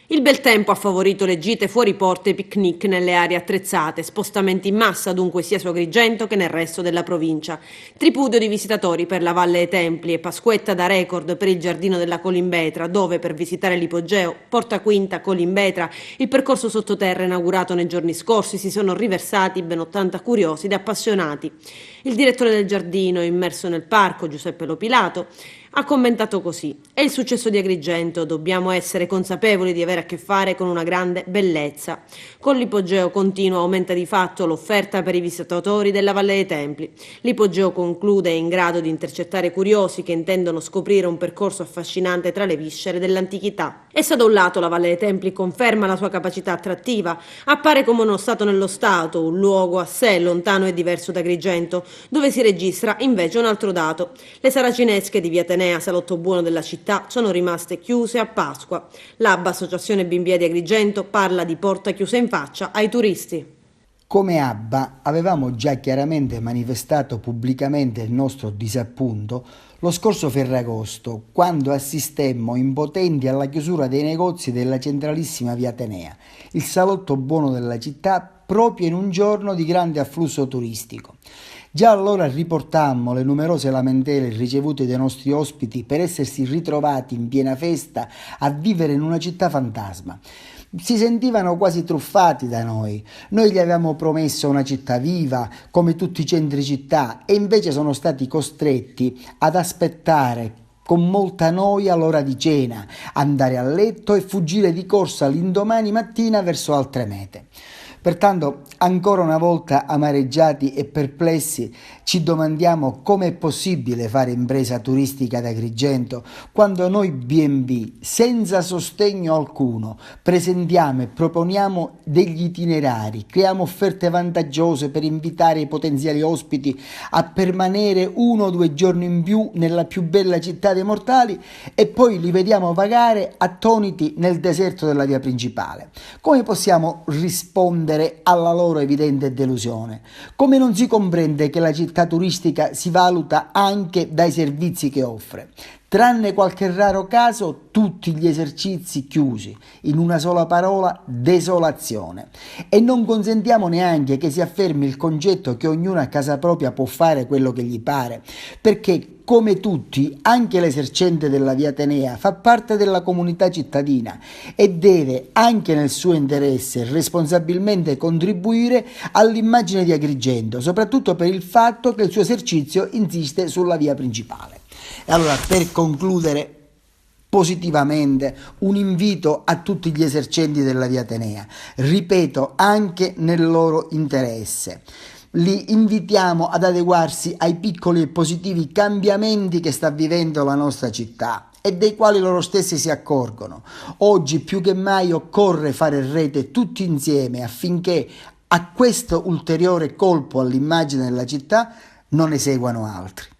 Il bel tempo ha favorito le gite fuori porta e picnic nelle aree attrezzate, spostamenti in massa dunque sia su Agrigento che nel resto della provincia. Tripudio di visitatori per la Valle dei Templi e Pasquetta da record per il Giardino della Colimbetra, dove per visitare l'ipogeo, Porta Quinta, Colimbetra, il percorso sottoterra inaugurato nei giorni scorsi, si sono riversati ben 80 curiosi ed appassionati. Il direttore del giardino, immerso nel parco, Giuseppe Lopilato, ha commentato così: è il successo di Agrigento, dobbiamo essere consapevoli di avere a che fare con una grande bellezza. Con l'ipogeo continua aumenta di fatto l'offerta per i visitatori della Valle dei Templi. L'ipogeo conclude è in grado di intercettare curiosi che intendono scoprire un percorso affascinante tra le viscere dell'antichità. Essa da un lato la Valle dei Templi conferma la sua capacità attrattiva, appare come uno stato nello stato, un luogo a sé lontano e diverso da Agrigento, dove si registra invece un altro dato: le saracinesche di Via Tenea, salotto buono della città, sono rimaste chiuse a Pasqua. L'ABBA, Associazione Bimbieri di Agrigento, parla di porta chiusa in faccia ai turisti. Come ABBA avevamo già chiaramente manifestato pubblicamente il nostro disappunto lo scorso Ferragosto, quando assistemmo impotenti alla chiusura dei negozi della centralissima Via Tenea, il salotto buono della città, proprio in un giorno di grande afflusso turistico. Già allora riportammo le numerose lamentele ricevute dai nostri ospiti per essersi ritrovati in piena festa a vivere in una città fantasma. Si sentivano quasi truffati da noi. Noi gli avevamo promesso una città viva, come tutti i centri città, e invece sono stati costretti ad aspettare con molta noia l'ora di cena, andare a letto e fuggire di corsa l'indomani mattina verso altre mete. Pertanto, ancora una volta amareggiati e perplessi, ci domandiamo come è possibile fare impresa turistica ad Agrigento quando noi B&B, senza sostegno alcuno, presentiamo e proponiamo degli itinerari, creiamo offerte vantaggiose per invitare i potenziali ospiti a permanere 1 o 2 giorni in più nella più bella città dei mortali e poi li vediamo vagare attoniti nel deserto della via principale. Come possiamo rispondere alla loro evidente delusione? Come non si comprende che la città turistica si valuta anche dai servizi che offre? Tranne qualche raro caso, tutti gli esercizi chiusi, in una sola parola: desolazione. E non consentiamo neanche che si affermi il concetto che ognuno a casa propria può fare quello che gli pare, perché come tutti, anche l'esercente della Via Tenea fa parte della comunità cittadina e deve, anche nel suo interesse, responsabilmente contribuire all'immagine di Agrigento, soprattutto per il fatto che il suo esercizio insiste sulla via principale. E allora, per concludere positivamente, un invito a tutti gli esercenti della Via Tenea, ripeto, anche nel loro interesse. Li invitiamo ad adeguarsi ai piccoli e positivi cambiamenti che sta vivendo la nostra città e dei quali loro stessi si accorgono. Oggi più che mai occorre fare rete tutti insieme affinché a questo ulteriore colpo all'immagine della città non ne seguano altri.